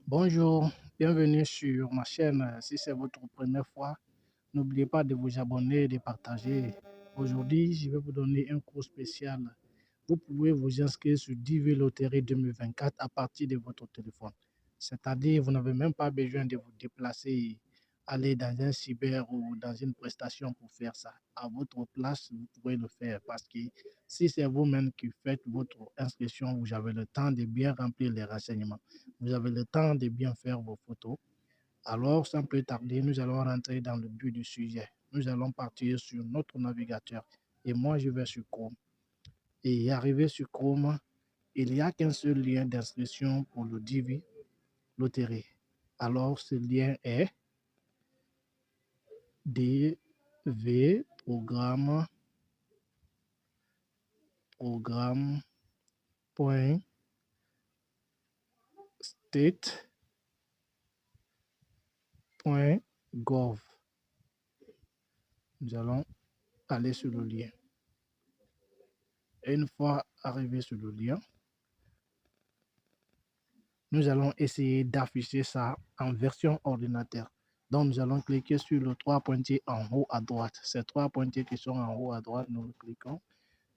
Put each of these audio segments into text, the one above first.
Bonjour, bienvenue sur ma chaîne. Si c'est votre première fois, n'oubliez pas de vous abonner et de partager. Aujourd'hui, je vais vous donner un cours spécial. Vous pouvez vous inscrire sur DV Loterie 2024 à partir de votre téléphone. C'est-à-dire, vous n'avez même pas besoin de vous déplacer, aller dans un cyber ou dans une prestation pour faire ça. À votre place, vous pouvez le faire parce que si c'est vous-même qui faites votre inscription, vous avez le temps de bien remplir les renseignements. Vous avez le temps de bien faire vos photos. Alors, sans plus tarder, nous allons rentrer dans le but du sujet. Nous allons partir sur notre navigateur. Et moi, je vais sur Chrome. Et arrivé sur Chrome, il n'y a qu'un seul lien d'inscription pour le DV Loterie. Alors, ce lien est DV programme.state.gov. Nous allons aller sur le lien. Et une fois arrivé sur le lien, nous allons essayer d'afficher ça en version ordinateur. Donc, nous allons cliquer sur le trois pointiers en haut à droite. Ces trois pointiers qui sont en haut à droite, nous cliquons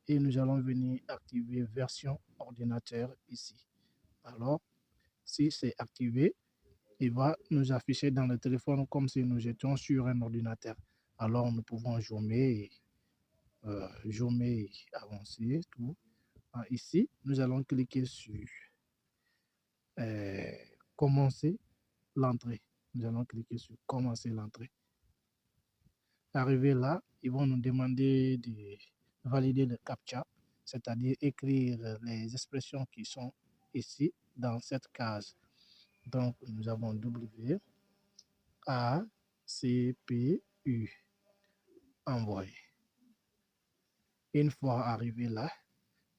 et nous allons venir activer version ordinateur ici. Alors, si c'est activé, il va nous afficher dans le téléphone comme si nous étions sur un ordinateur. Alors, nous pouvons zoomer, avancer, tout. Ici, nous allons cliquer sur commencer l'entrée. Nous allons cliquer sur commencer l'entrée. Arrivé là, ils vont nous demander de valider le CAPTCHA, c'est-à-dire écrire les expressions qui sont ici dans cette case. Donc, nous avons W, A, C, P, U. Envoyer. Une fois arrivé là,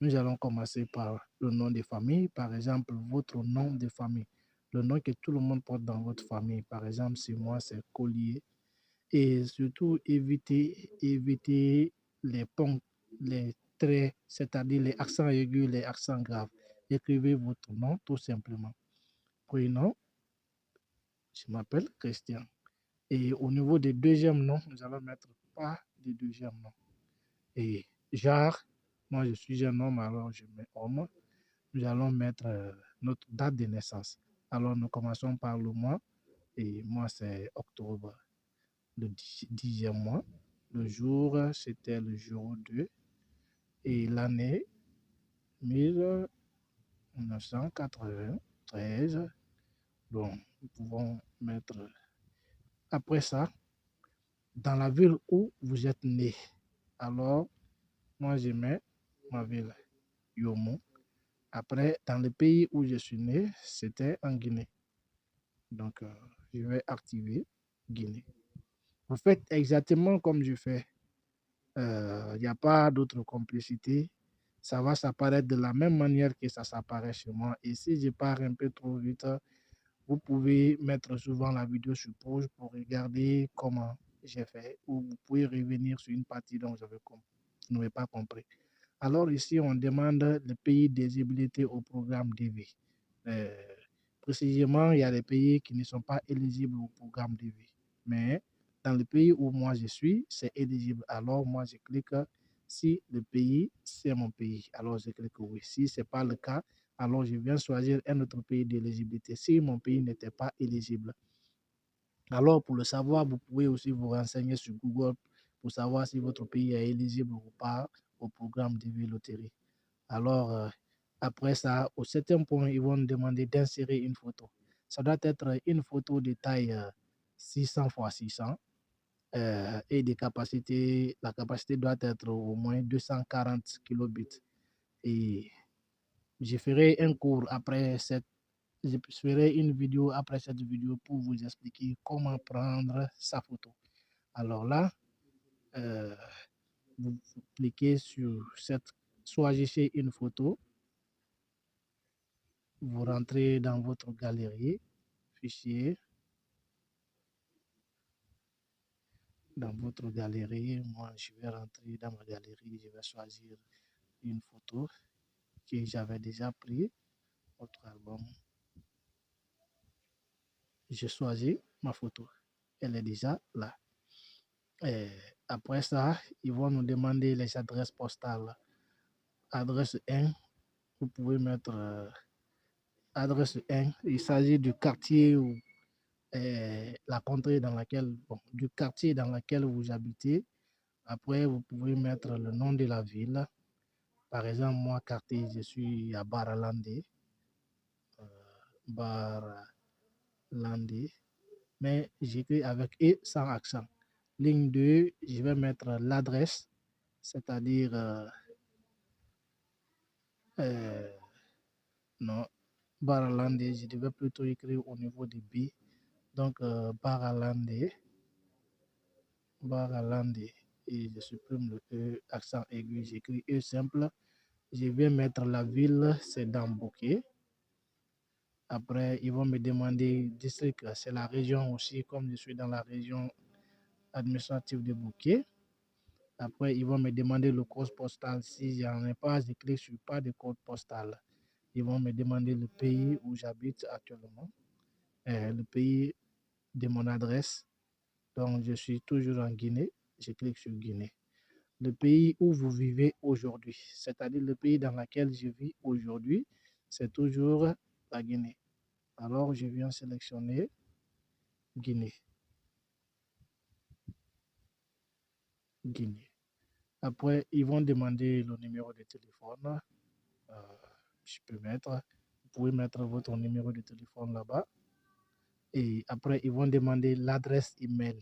nous allons commencer par le nom de famille, par exemple, votre nom de famille, le nom que tout le monde porte dans votre famille. Par exemple, si moi, c'est Collier. Et surtout, éviter les ponts, les traits, c'est-à-dire les accents aigus, les accents graves. Écrivez votre nom tout simplement. Prénom, je m'appelle Christian. Et au niveau des deuxièmes noms, nous allons mettre pas de deuxième nom. Et genre, moi je suis un homme, alors je mets homme. Nous allons mettre notre date de naissance. Alors nous commençons par le mois. Et moi c'est octobre, le 10e mois. Le jour, c'était le jour 2. Et l'année, 1993. Donc, nous pouvons mettre, après ça, dans la ville où vous êtes né. Alors, moi, je mets ma ville, Yomo. Après, dans le pays où je suis né, c'était en Guinée. Donc, je vais activer Guinée. Vous faites exactement comme je fais. Il n'y a pas d'autre complicité. Ça va s'apparaître de la même manière que ça s'apparaît chez moi. Et si je pars un peu trop vite, vous pouvez mettre souvent la vidéo sur pause pour regarder comment j'ai fait. Ou vous pouvez revenir sur une partie dont vous n'avez pas compris. Alors ici, on demande le pays d'éligibilité au programme DV. Euh, Précisément, il y a des pays qui ne sont pas éligibles au programme DV. Mais dans le pays où moi je suis, c'est éligible. Alors moi, je clique si le pays, c'est mon pays. Alors je clique oui. Si ce n'est pas le cas, alors je viens choisir un autre pays d'éligibilité. Si mon pays n'était pas éligible. Alors pour le savoir, vous pouvez aussi vous renseigner sur Google pour savoir si votre pays est éligible ou pas au programme DV Loterie. Alors, après ça, au septième point, ils vont nous demander d'insérer une photo. Ça doit être une photo de taille 600 x 600 et la capacité doit être au moins 240 kilobits. Et je ferai je ferai une vidéo après cette vidéo pour vous expliquer comment prendre sa photo. Alors là, vous cliquez sur choisissez une photo. Vous rentrez dans votre galerie, fichier, dans votre galerie. Moi, je vais rentrer dans ma galerie, je vais choisir une photo que j'avais déjà prise, votre album. j'ai choisi ma photo. Elle est déjà là. Et après ça, ils vont nous demander les adresses postales. Adresse 1, vous pouvez mettre adresse 1. Il s'agit du quartier ou la contrée dans laquelle, bon, du quartier dans lequel vous habitez. Après, vous pouvez mettre le nom de la ville. Par exemple, moi, quartier, je suis à Baralandé. Baralandé. Mais j'écris avec E sans accent. Ligne 2, je vais mettre l'adresse, c'est-à-dire, non, Baralandé, je devais plutôt écrire au niveau des B. Donc, Baralandé, et je supprime le E, accent aigu, j'écris E simple. Je vais mettre la ville, c'est dans Bouquet. Après, ils vont me demander district, c'est la région aussi, comme je suis dans la région administrative de Bouquet. Après, ils vont me demander le code postal. Si j'en ai pas, je clique sur pas de code postal. Ils vont me demander le pays où j'habite actuellement, le pays de mon adresse. Donc, je suis toujours en Guinée. Je clique sur Guinée. Le pays où vous vivez aujourd'hui, c'est-à-dire le pays dans lequel je vis aujourd'hui, c'est toujours la Guinée. Alors, je viens sélectionner Guinée. Guinée. Après, ils vont demander le numéro de téléphone. Je peux mettre, vous pouvez mettre votre numéro de téléphone là-bas. Et après, ils vont demander l'adresse email.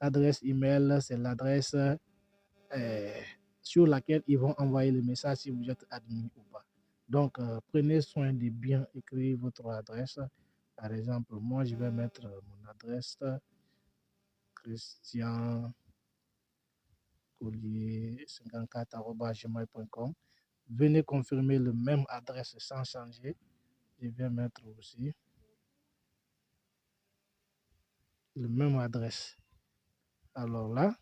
L'adresse email, c'est l'adresse sur laquelle ils vont envoyer le message si vous êtes admis ou pas. Donc, prenez soin de bien écrire votre adresse. Par exemple, moi, je vais mettre mon adresse Christian Collier 54@gmail.com. Venez confirmer le même adresse sans changer. Je vais mettre aussi le même adresse. Alors là,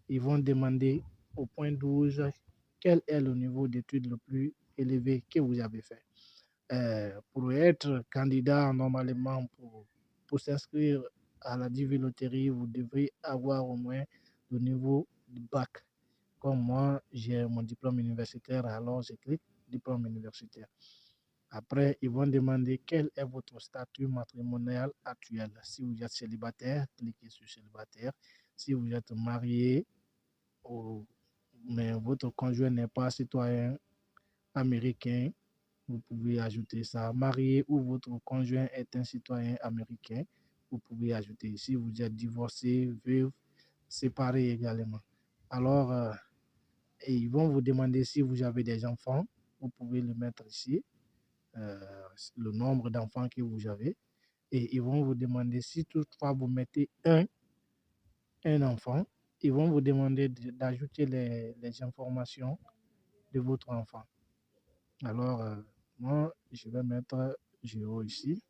ils vont demander au point 12 quel est le niveau d'études le plus élevé que vous avez fait. Pour être candidat, normalement, pour s'inscrire à la Divine Loterie, vous devrez avoir au moins le niveau du bac. Comme moi, j'ai mon diplôme universitaire, alors je clique diplôme universitaire. Après, ils vont demander quel est votre statut matrimonial actuel. Si vous êtes célibataire, cliquez sur célibataire. Si vous êtes marié, mais votre conjoint n'est pas citoyen américain, vous pouvez ajouter ça. Marié ou votre conjoint est un citoyen américain, vous pouvez ajouter. Si vous êtes divorcé, veuve, séparé également. Alors, et ils vont vous demander si vous avez des enfants, vous pouvez le mettre ici, le nombre d'enfants que vous avez. Et ils vont vous demander si toutefois vous mettez un enfant, ils vont vous demander d'ajouter les informations de votre enfant. Alors, moi, je vais mettre Géo ici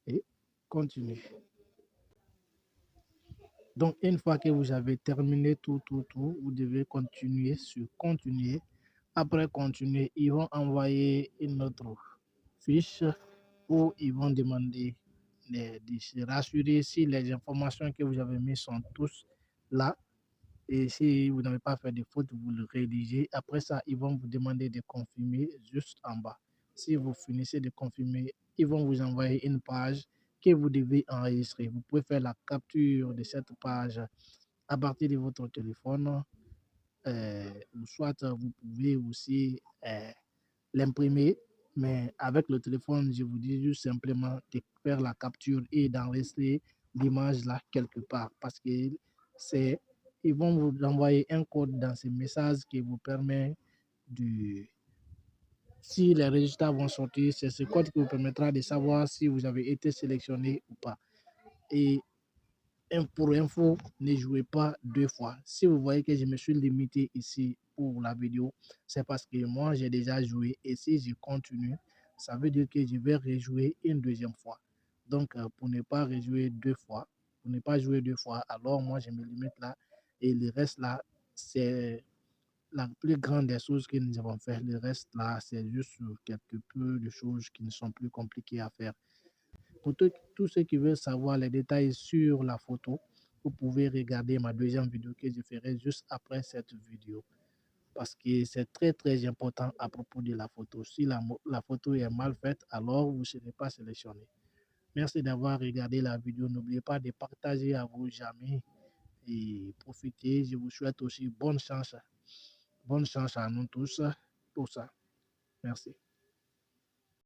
et continuer. Donc, une fois que vous avez terminé tout, vous devez continuer sur continuer. Après continuer, ils vont envoyer une autre fiche où ils vont demander de se rassurer si les informations que vous avez mises sont tous là. Et si vous n'avez pas fait de faute, vous le rédigez. Après ça, ils vont vous demander de confirmer juste en bas. Si vous finissez de confirmer, ils vont vous envoyer une page que vous devez enregistrer. Vous pouvez faire la capture de cette page à partir de votre téléphone. Ou soit vous pouvez aussi l'imprimer. Mais avec le téléphone, je vous dis juste simplement de faire la capture et d'enregistrer l'image là quelque part. Parce que c'est ils vont vous envoyer un code dans ce message qui vous permet de, si les résultats vont sortir, c'est ce code qui vous permettra de savoir si vous avez été sélectionné ou pas. Et pour info, ne jouez pas deux fois. Si vous voyez que je me suis limité ici pour la vidéo, c'est parce que moi, j'ai déjà joué. Et si je continue, ça veut dire que je vais rejouer une deuxième fois. Donc, pour ne pas rejouer deux fois, pour ne pas jouer deux fois, alors moi, je me limite là. Et le reste là, c'est la plus grande des choses que nous avons fait. Le reste là, c'est juste quelques peu de choses qui ne sont plus compliquées à faire. Pour tous ceux qui veulent savoir les détails sur la photo, vous pouvez regarder ma deuxième vidéo que je ferai juste après cette vidéo. Parce que c'est très très important à propos de la photo. Si la photo est mal faite, alors vous ne serez pas sélectionné. Merci d'avoir regardé la vidéo. N'oubliez pas de partager à vos amis et profitez. Je vous souhaite aussi bonne chance. Bonne chance à nous tous pour ça. Merci.